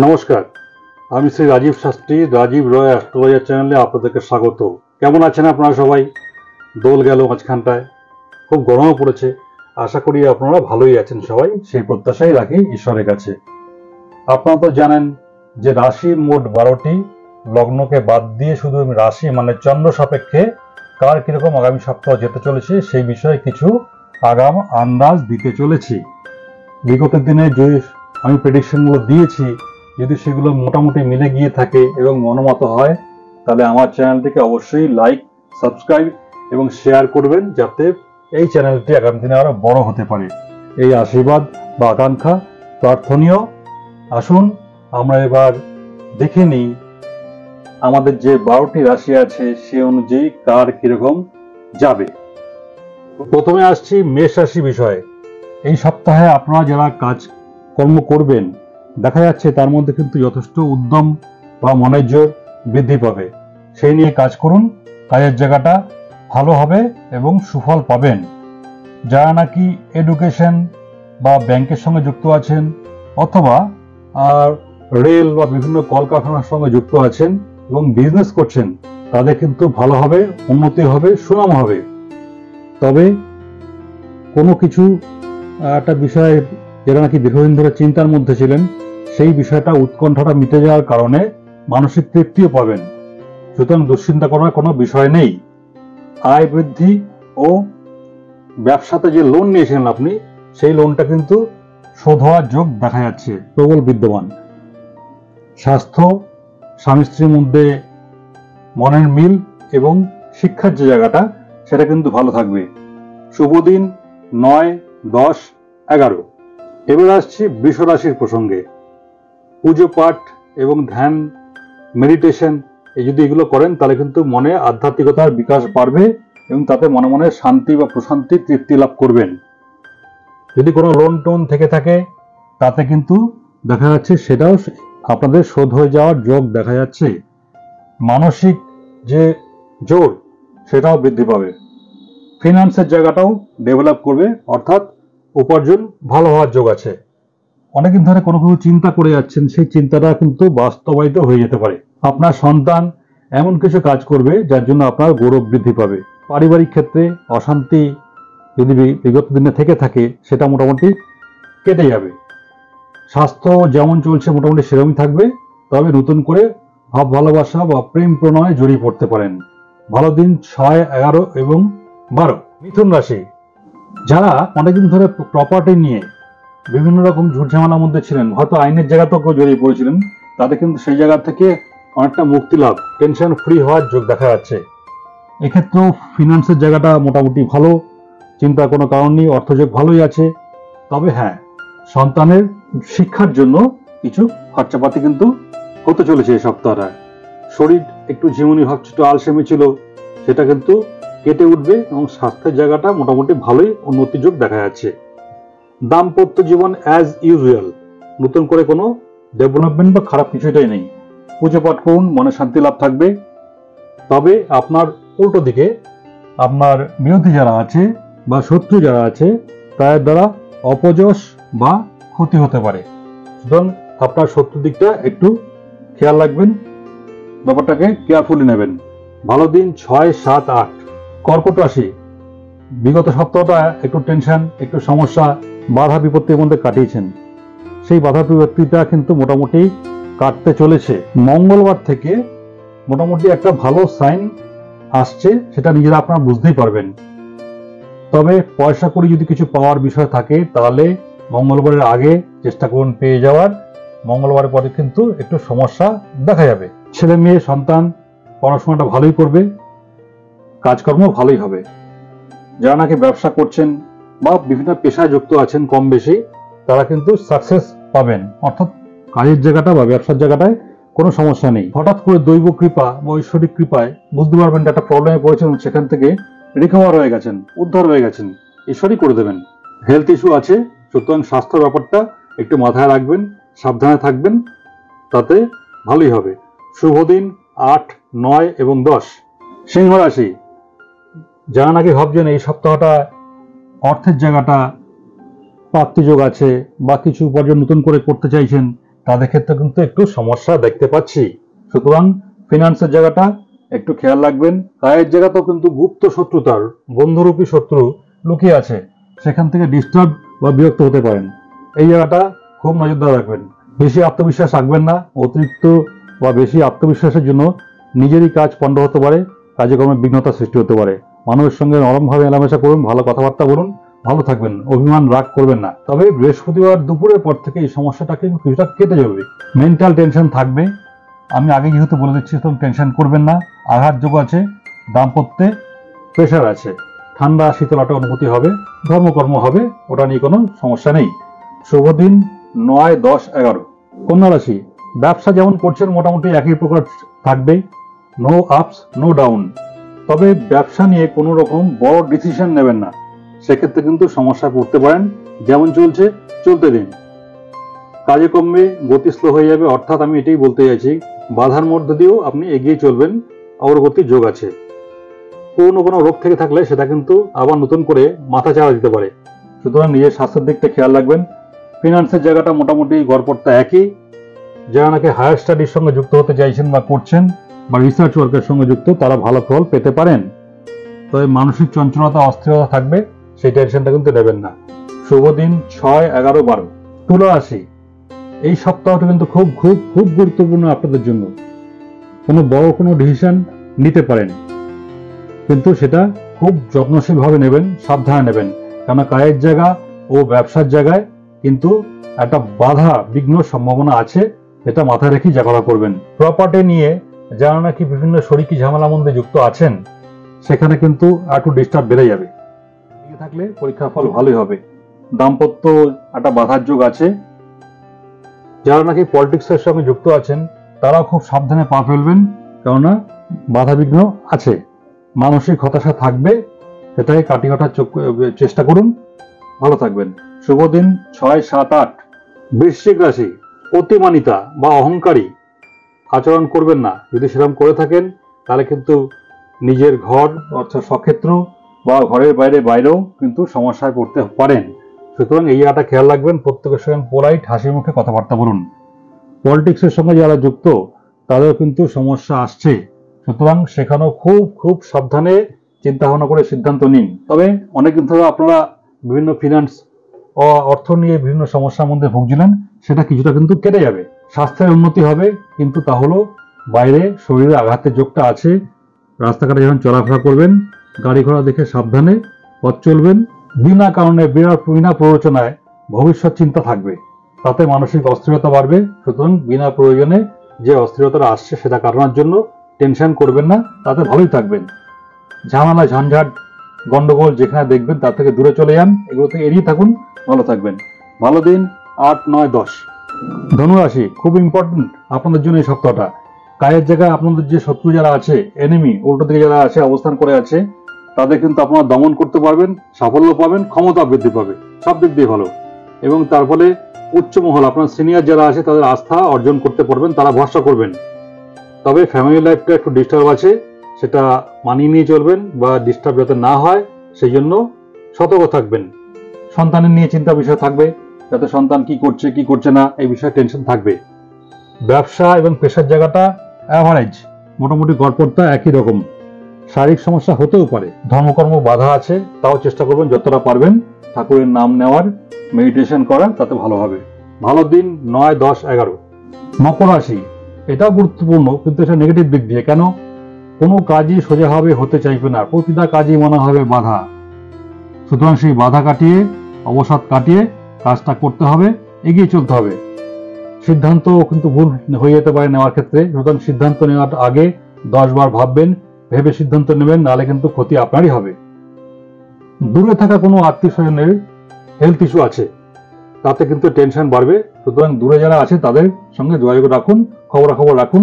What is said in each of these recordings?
নমস্কার, আমি শ্রী রাজীব শাস্ত্রী, রাজীব রয় অ্যাস্ট্রোলজার চ্যানেলে আপনাদেরকে স্বাগত। কেমন আছেন আপনারা সবাই? দোল গেল মাঝখানটায়, খুব গরমও পড়েছে। আশা করি আপনারা ভালোই আছেন সবাই, সেই প্রত্যাশাই রাখি ঈশ্বরের কাছে। আপনারা তো জানেন যে রাশি মোট 12টি, লগ্নকে বাদ দিয়ে শুধু রাশি মানে চন্দ্র সাপেক্ষে কার কিরকম আগামী সপ্তাহ যেতে চলেছে সেই বিষয়ে কিছু আগাম আন্দাজ দিতে চলেছি। বিগত দিনে যে আমি প্রেডিকশনগুলো দিয়েছি, যদি সেগুলো মোটামুটি মিলে গিয়ে থাকে এবং মনোমত হয়, তাহলে আমার চ্যানেলটিকে অবশ্যই লাইক, সাবস্ক্রাইব এবং শেয়ার করবেন, যাতে এই চ্যানেলটি আগামী দিনে আরো বড় হতে পারে। এই আশীর্বাদ বা আকাঙ্ক্ষা প্রার্থনীয়। আসুন আমরা এবার দেখে নিই আমাদের যে 12টি রাশি আছে সে অনুযায়ী কার কিরকম যাবে। প্রথমে আসছি মেষ রাশি বিষয়ে। এই সপ্তাহে আপনারা যারা কাজ কর্ম করবেন, দেখা যাচ্ছে তার মধ্যে কিন্তু যথেষ্ট উদ্যম বা মনের জোর বৃদ্ধি পাবে। সেই নিয়ে কাজ করুন, কাজের জায়গাটা ভালো হবে এবং সুফল পাবেন। যারা নাকি এডুকেশন বা ব্যাংকের সঙ্গে যুক্ত আছেন অথবা রেল বা বিভিন্ন কলকারখানার সঙ্গে যুক্ত আছেন এবং বিজনেস করছেন, তাদের কিন্তু ভালো হবে, উন্নতি হবে, সুনাম হবে। তবে কোনো কিছু একটা বিষয়ে যারা নাকি দীর্ঘদিন ধরে চিন্তার মধ্যে ছিলেন, সেই বিষয়টা উৎকণ্ঠাটা মিটে যাওয়ার কারণে মানসিক তৃপ্তিও পাবেন। সুতরাং দুশ্চিন্তা করার কোনো বিষয় নেই। আয় বৃদ্ধি ও ব্যবসাতে যে লোন নিয়েছেন আপনি, সেই লোনটা কিন্তু শোধ হওয়ার যোগ দেখা যাচ্ছে, প্রবল বিদ্যমান। স্বাস্থ্য, স্বামী স্ত্রীর মধ্যে মনের মিল এবং শিক্ষার যে জায়গাটা, সেটা কিন্তু ভালো থাকবে। শুভ দিন 9, 10, 11। এবার আসছি বৃষ রাশির প্রসঙ্গে। পুজো পাঠ এবং ধ্যান, মেডিটেশন যদি এগুলো করেন, তাহলে কিন্তু মনে আধ্যাত্মিকতার বিকাশ বাড়বে এবং তাতে মনে মনে শান্তি বা প্রশান্তি, তৃপ্তি লাভ করবেন। যদি কোনো লোন টোন থেকে থাকে, তাতে কিন্তু দেখা যাচ্ছে সেটাও আপনাদের শোধ হয়ে যাওয়ার যোগ দেখা যাচ্ছে। মানসিক যে জোর সেটাও বৃদ্ধি পাবে। ফিনান্সের জায়গাটাও ডেভেলপ করবে, অর্থাৎ উপার্জন ভালো হওয়ার যোগ আছে। অনেকদিন ধরে কোনো কিছু চিন্তা করে যাচ্ছেন, সেই চিন্তাটা কিন্তু বাস্তবায়িত হয়ে যেতে পারে। আপনার সন্তান এমন কিছু কাজ করবে যার জন্য আপনার গৌরব বৃদ্ধি পাবে। পারিবারিক ক্ষেত্রে অশান্তি যদি বিগত দিনে থেকে থাকে, সেটা মোটামুটি কেটে যাবে। স্বাস্থ্য যেমন চলছে মোটামুটি সেরকমই থাকবে, তবে নতুন করে ভাব ভালোবাসা বা প্রেম প্রণয়ে জড়িয়ে পড়তে পারেন। ভালো দিন 6, 11 এবং 12। মিথুন রাশি, যারা অনেকদিন ধরে প্রপার্টি নিয়ে বিভিন্ন রকম ঝুটঝামেলার মধ্যে ছিলেন, হয়তো আইনের জায়গাতেও কেউ জড়িয়ে পড়েছিলেন, তাদের কিন্তু সেই জায়গা থেকে অনেকটা মুক্তি লাভ, টেনশন ফ্রি হওয়ার যোগ দেখা যাচ্ছে। এক্ষেত্রেও ফিনান্সের জায়গাটা মোটামুটি ভালো, চিন্তার কোনো কারণ নেই, অর্থযোগ ভালোই আছে। তবে হ্যাঁ, সন্তানের শিক্ষার জন্য কিছু খরচাপাতি কিন্তু হতে চলেছে এই সপ্তাহটা। শরীর একটু ঝিমুনি ভাব ছিল, আলসেমি ছিল, সেটা কিন্তু কেটে উঠবে এবং স্বাস্থ্যের জায়গাটা মোটামুটি ভালোই উন্নতি যোগ দেখা যাচ্ছে। দাম্পত্য জীবন অ্যাজ ইউজুয়াল, নতুন করে কোনো ডেভেলপমেন্ট বা খারাপ কিছুটাই নেই। পুজো পাঠ করুন, মনে শান্তি লাভ থাকবে। তবে আপনার উল্টো দিকে আপনার বিরোধী যারা আছে বা শত্রু যারা আছে, তাদের দ্বারা অপযশ বা ক্ষতি হতে পারে। সুতরাং আপনার শত্রু দিকটা একটু খেয়াল রাখবেন, ব্যাপারটাকে কেয়ারফুলি নেবেন। ভালো দিন 6, 7, 8। কর্কট রাশি, বিগত সপ্তাহটা একটু টেনশন, একটু সমস্যা, বাধা বিপত্তির মধ্যে কাটিয়েছেন। সেই বাধা বিপত্তিটা কিন্তু মোটামুটি কাটতে চলেছে। মঙ্গলবার থেকে মোটামুটি একটা ভালো সাইন আসছে, সেটা নিজেরা আপনারা বুঝতেই পারবেন। তবে পয়সা করে যদি কিছু পাওয়ার বিষয় থাকে, তাহলে মঙ্গলবারের আগে চেষ্টা করুন পেয়ে যাওয়ার। মঙ্গলবারের পরে কিন্তু একটু সমস্যা দেখা যাবে। ছেলে মেয়ে সন্তান পড়াশোনাটা ভালোই করবে, কাজকর্ম ভালোই হবে। যারা নাকি ব্যবসা করছেন বা বিভিন্ন পেশায় যুক্ত আছেন কম বেশি, তারা কিন্তু সাকসেস পাবেন, অর্থাৎ কাজের জায়গাটা বা ব্যবসার জায়গাটায় কোনো সমস্যা নেই। হঠাৎ করে দৈব কৃপা বা ঐশ্বরিক কৃপায় বুঝতে পারবেন একটা প্রবলেমে পড়েছেন, সেখান থেকে রিকভার হয়ে গেছেন, উদ্ধার হয়ে গেছেন, ঈশ্বরই করে দেবেন। হেলথ ইস্যু আছে, সুতরাং স্বাস্থ্য ব্যাপারটা একটু মাথায় রাখবেন, সাবধানে থাকবেন, তাতে ভালোই হবে। শুভ দিন 8, 9 এবং 10। সিংহ রাশি, যারা নাকি ভাবছেন এই সপ্তাহটা অর্থের জায়গাটা প্রাপ্তিযোগ আছে বা কিছু উপার্জন নতুন করে করতে চাইছেন, তাদের ক্ষেত্রে কিন্তু একটু সমস্যা দেখতে পাচ্ছি। সুতরাং ফিনান্সের জায়গাটা একটু খেয়াল রাখবেন। কাজের জায়গাতেও কিন্তু গুপ্ত শত্রুতার বন্ধুরূপী শত্রু লুকিয়ে আছে, সেখান থেকে ডিস্টার্ব বা বিরক্ত হতে পারেন। এই জায়গাটা খুব নজরদার রাখবেন। বেশি আত্মবিশ্বাস রাখবেন না। অতিরিক্ত বা বেশি আত্মবিশ্বাসের জন্য নিজেরই কাজ পণ্ড হতে পারে, কাজকর্মে বিঘ্নতা সৃষ্টি হতে পারে। মানুষের সঙ্গে নরমভাবে মেলামেশা করুন, ভালো কথাবার্তা বলুন, ভালো থাকবেন, অভিমান রাগ করবেন না। তবে বৃহস্পতিবার দুপুরের পর থেকে এই সমস্যাটা কিন্তু কিছুটা কেটে যাবে। মেন্টাল টেনশন থাকবে, আমি আগে যেহেতু বলে দিচ্ছি, তখন টেনশন করবেন না। আঘাতযোগ আছে, দাম্পত্যে প্রেশার আছে, ঠান্ডা শীতলাটা অনুভূতি হবে, ধর্মকর্ম হবে, ওটা নিয়ে কোনো সমস্যা নেই। শুভ দিন 9, 10, 11। কন্যা রাশি, ব্যবসা যেমন করছেন মোটামুটি একই প্রকার থাকবে, নো আপস নো ডাউন। তবে ব্যবসা নিয়ে কোনো রকম বড় ডিসিশন নেবেন না, সেক্ষেত্রে কিন্তু সমস্যায় পড়তে পারেন। যেমন চলছে চলতে দিন। কাজে কর্মে গতি স্লো হয়ে যাবে, অর্থাৎ আমি এটাই বলতে চাইছি, বাধার মধ্যে দিয়েও আপনি এগিয়ে চলবেন, অগ্রগতির যোগ আছে। পুরনো কোনো রোগ থেকে থাকলে সেটা কিন্তু আবার নতুন করে মাথা চাড়া দিতে পারে। সুতরাং নিজের স্বাস্থ্যের দিকটা খেয়াল রাখবেন। ফিনান্সের জায়গাটা মোটামুটি গড়পড়তা একই। যারা নাকি হায়ার স্টাডির সঙ্গে যুক্ত হতে চাইছেন বা করছেন বা রিসার্চ ওয়ার্কের সঙ্গে যুক্ত, তারা ভালো ফল পেতে পারেন। তবে মানসিক চঞ্চলতা অস্থিরতা থাকবে, সেই টেনশনটা কিন্তু নেবেন না। শুভ দিন 6, 11, 12। তুলা রাশি, এই সপ্তাহটা কিন্তু খুব খুব খুব গুরুত্বপূর্ণ আপনাদের জন্য। কোনো বড় কোনো ডিসিশন নিতে পারেন, কিন্তু সেটা খুব যত্নশীলভাবে নেবেন, সাবধানে নেবেন। কেননা কাজের জায়গা ও ব্যবসার জায়গায় কিন্তু একটা বাধা বিঘ্ন সম্ভাবনা আছে, এটা মাথায় রেখে যা করা করবেন। প্রপার্টি নিয়ে যারা নাকি বিভিন্ন শরিকি ঝামেলার মধ্যে যুক্ত আছেন, সেখানে কিন্তু একটু ডিস্টার্ব বেড়ে যাবে। এগিয়ে থাকলে পরীক্ষার ফল ভালোই হবে। দাম্পত্য একটা বাধার যোগ আছে। যারা নাকি পলিটিক্সের সঙ্গে যুক্ত আছেন, তারাও খুব সাবধানে পা ফেলবেন, কেননা বাধা বিঘ্ন আছে। মানসিক হতাশা থাকবে, সেটাকে কাটিয়ে ওঠার চেষ্টা করুন, ভালো থাকবেন। শুভ দিন 6, 7, 8। বৃশ্চিক রাশি, অতিমানিতা বা অহংকারী আচরণ করবেন না। যদি সেরকম করে থাকেন, তাহলে কিন্তু নিজের ঘর অর্থাৎ স্বক্ষেত্র বা ঘরের বাইরেও কিন্তু সমস্যায় পড়তে পারেন। সুতরাং এই জায়গাটা খেয়াল রাখবেন। প্রত্যেকের সঙ্গে পোলাইট হাসি মুখে কথাবার্তা বলুন। পলিটিক্সের সঙ্গে যারা যুক্ত, তাদেরও কিন্তু সমস্যা আসছে। সুতরাং সেখানেও খুব খুব সাবধানে চিন্তা ভাবনা করে সিদ্ধান্ত নিন। তবে অনেকদিন ধরে আপনারা বিভিন্ন ফিনান্স ও অর্থ নিয়ে বিভিন্ন সমস্যার মধ্যে ভুগছিলেন, সেটা কিছুটা কিন্তু কেটে যাবে। স্বাস্থ্যের উন্নতি হবে, কিন্তু তা হলো বাইরে শরীরে আঘাতের যোগটা আছে। রাস্তাঘাটে যখন চলাফেরা করবেন, গাড়ি ঘোড়া দেখে সাবধানে পথ চলবেন। বিনা কারণে বিনা প্ররোচনায় ভবিষ্যৎ চিন্তা থাকবে, তাতে মানসিক অস্থিরতা বাড়বে। সুতরাং বিনা প্রয়োজনে যে অস্থিরতাটা আসছে সেটা কাটানোর জন্য টেনশন করবেন না, তাতে ভালোই থাকবেন। ঝামেলা ঝঞ্ঝাট গন্ডগোল যেখানে দেখবেন তার থেকে দূরে চলে যান, এগুলো থেকে এড়িয়ে থাকুন, ভালো থাকবেন। ভালো দিন 8, 9, 10। ধনুরাশি, খুব ইম্পর্টেন্ট আপনাদের জন্য এই সপ্তাহটা। কাজের জায়গায় আপনাদের যে শত্রু যারা আছে, এনিমি উল্টো দিকে যারা আছে অবস্থান করে আছে, তাদের কিন্তু আপনারা দমন করতে পারবেন, সাফল্য পাবেন, ক্ষমতা বৃদ্ধি পাবে, সব দিক দিয়ে ভালো। এবং তার ফলে উচ্চ মহল আপনার সিনিয়র যারা আছে তাদের আস্থা অর্জন করতে পারবেন, তারা ভরসা করবেন। তবে ফ্যামিলি লাইফটা একটু ডিস্টার্ব আছে, সেটা মানিয়ে নিয়ে চলবেন, বা ডিস্টার্ব যাতে না হয় সেই জন্য সতর্ক থাকবেন। সন্তানের নিয়ে চিন্তা বিষয় থাকবে, যাতে সন্তান কি করছে কি করছে না এই বিষয়ে টেনশন থাকবে। ব্যবসা এবং পেশার জায়গাটা অ্যাভারেজ, মোটামুটি গড়পড়তা একই রকম। শারীরিক সমস্যা হতেও পারে, ধর্মকর্ম বাধা আছে, তাও চেষ্টা করবেন যতটা পারবেন ঠাকুরের নাম নেওয়ার, মেডিটেশন করার, তাতে ভালো হবে। ভালো দিন 9, 10, 11। মকর রাশি, এটাও গুরুত্বপূর্ণ, কিন্তু এটা নেগেটিভ দিক দিয়ে। কেন? কোনো কাজই সোজাভাবে হতে চাইবে না, প্রতিটা কাজই মনে হবে বাধা। সুতরাং সেই বাধা কাটিয়ে, অবসাদ কাটিয়ে কাজটা করতে হবে, এগিয়ে চলতে হবে। সিদ্ধান্ত কিন্তু ভুল হয়ে যেতে পারে নেওয়ার ক্ষেত্রে, সুতরাং সিদ্ধান্ত নেওয়ার আগে 10 বার ভাববেন, ভেবে সিদ্ধান্ত নেবেন, নাহলে কিন্তু ক্ষতি আপনারই হবে। দূরে থাকা কোনো আত্মীয় স্বজনের হেলথ ইস্যু আছে, তাতে কিন্তু টেনশন বাড়বে। সুতরাং দূরে যারা আছে তাদের সঙ্গে যোগাযোগ রাখুন, খবরাখবর রাখুন,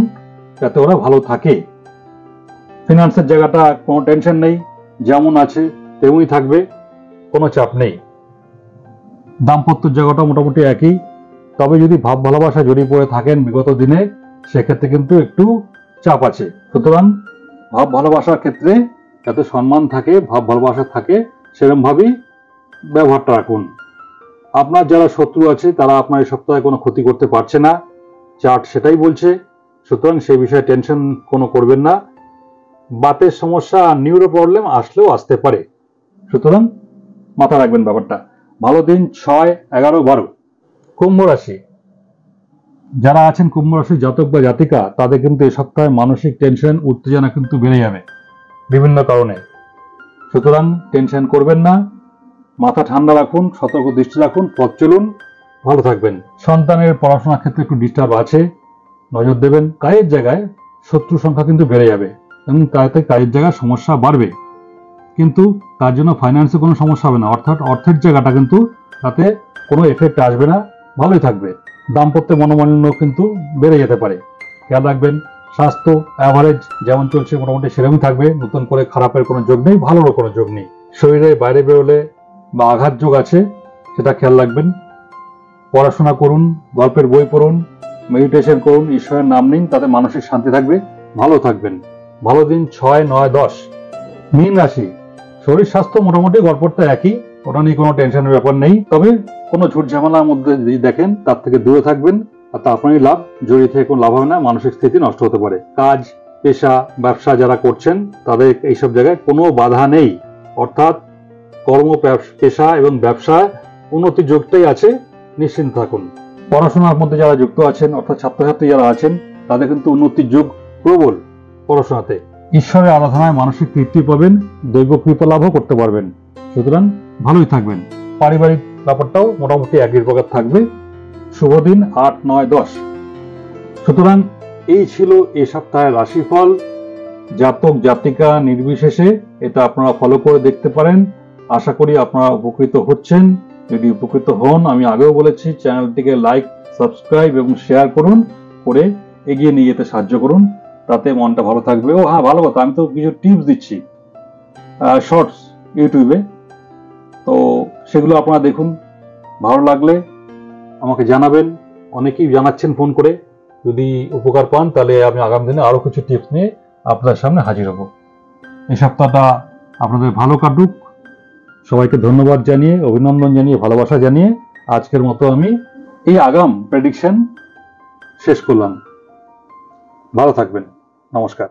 যাতে ওরা ভালো থাকে। ফিনান্সের জায়গাটা কোনো টেনশন নেই, যেমন আছে তেমনই থাকবে, কোনো চাপ নেই। দাম্পত্যের জায়গাটা মোটামুটি একই। তবে যদি ভাব ভালোবাসা জড়িয়ে পড়ে থাকেন বিগত দিনে, সেক্ষেত্রে কিন্তু একটু চাপ আছে। সুতরাং ভাব ভালোবাসার ক্ষেত্রে যাতে সম্মান থাকে, ভাব ভালোবাসা থাকে, সেরকম ভাবেই ব্যবহারটা রাখুন। আপনার যারা শত্রু আছে তারা আপনার এই সপ্তাহে কোনো ক্ষতি করতে পারছে না, চার্ট সেটাই বলছে। সুতরাং সেই বিষয়ে টেনশন কোনো করবেন না। বাতের সমস্যা আর নিউরো প্রবলেম আসলেও আসতে পারে, সুতরাং মাথা রাখবেন ব্যাপারটা। ভালো দিন 6, 11, 12। কুম্ভ রাশি, যারা আছেন কুম্ভ রাশির জাতক বা জাতিকা, তাদের কিন্তু এই সপ্তাহে মানসিক টেনশন উত্তেজনা কিন্তু বেড়ে যাবে বিভিন্ন কারণে। সুতরাং টেনশন করবেন না, মাথা ঠান্ডা রাখুন, সতর্ক দৃষ্টি রাখুন, পথ চলুন, ভালো থাকবেন। সন্তানের পড়াশোনার ক্ষেত্রে একটু ডিস্টার্ব আছে, নজর দেবেন। কাজের জায়গায় শত্রু সংখ্যা কিন্তু বেড়ে যাবে এবং তাতে কাজের জায়গায় সমস্যা বাড়বে, কিন্তু তার জন্য ফাইন্যান্সে কোনো সমস্যা হবে না, অর্থাৎ অর্থের জায়গাটা কিন্তু তাতে কোনো এফেক্ট আসবে না, ভালোই থাকবে। দাম্পত্য মনোমালিন্য কিন্তু বেড়ে যেতে পারে, খেয়াল রাখবেন। স্বাস্থ্য অ্যাভারেজ যেমন চলছে মোটামুটি সেরকমই থাকবে, নতুন করে খারাপের কোনো যোগ নেই, ভালোরও কোনো যোগ নেই। শরীরে বাইরে বেরোলে বা আঘাত যোগ আছে, সেটা খেয়াল রাখবেন। পড়াশোনা করুন, গল্পের বই পড়ুন, মেডিটেশন করুন, ঈশ্বরের নাম নিন, তাতে মানসিক শান্তি থাকবে, ভালো থাকবেন। ভালো দিন 6, 9, 10। মীন রাশি, শরীর স্বাস্থ্য মোটামুটি গড়পড়টা একই, ওটা নিয়ে কোনো টেনশনের ব্যাপার নেই। তবে কোনো ঝুট ঝামেলার মধ্যে যদি দেখেন, তার থেকে দূরে থাকবেন, আর তা আপনারই লাভ, জড়িয়ে থেকে কোনো লাভ হবে না, মানসিক স্থিতি নষ্ট হতে পারে। কাজ, পেশা, ব্যবসা যারা করছেন তাদের এইসব জায়গায় কোনো বাধা নেই, অর্থাৎ কর্ম, পেশা এবং ব্যবসায় উন্নতির যোগটাই আছে, নিশ্চিন্ত থাকুন। পড়াশোনার মধ্যে যারা যুক্ত আছেন, অর্থাৎ ছাত্রছাত্রী যারা আছেন, তাদের কিন্তু উন্নতির যোগ প্রবল পড়াশোনাতে। ঈশ্বরের আরাধনায় মানসিক তৃপ্তি পাবেন, দৈব কৃপা লাভও করতে পারবেন, সুতরাং ভালোই থাকবেন। পারিবারিক ব্যাপারটাও মোটামুটি একই প্রকার থাকবে। শুভ দিন 8, 9, 10। সুতরাং এই ছিল এ সপ্তাহের রাশিফল। জাতক জাতিকা নির্বিশেষে এটা আপনারা ফলো করে দেখতে পারেন। আশা করি আপনারা উপকৃত হচ্ছেন। যদি উপকৃত হন, আমি আগেও বলেছি, চ্যানেলটিকে লাইক, সাবস্ক্রাইব এবং শেয়ার করুন, করে এগিয়ে নিয়ে যেতে সাহায্য করুন, তাতে মনটা ভালো থাকবে। ও হ্যাঁ, ভালো কথা, আমি তো কিছু টিপস দিচ্ছি শর্টস ইউটিউবে, তো সেগুলো আপনারা দেখুন। ভালো লাগলে আমাকে জানাবেন, অনেকেই জানাচ্ছেন ফোন করে। যদি উপকার পান, তাহলে আমি আগামী দিনে আরো কিছু টিপস নিয়ে আপনাদের সামনে হাজির হব। এই সপ্তাহটা আপনাদের ভালো কাটুক। সবাইকে ধন্যবাদ জানিয়ে, অভিনন্দন জানিয়ে, ভালোবাসা জানিয়ে আজকের মতো আমি এই আগাম প্রেডিকশন শেষ করলাম। ভালো থাকবেন, নমস্কার।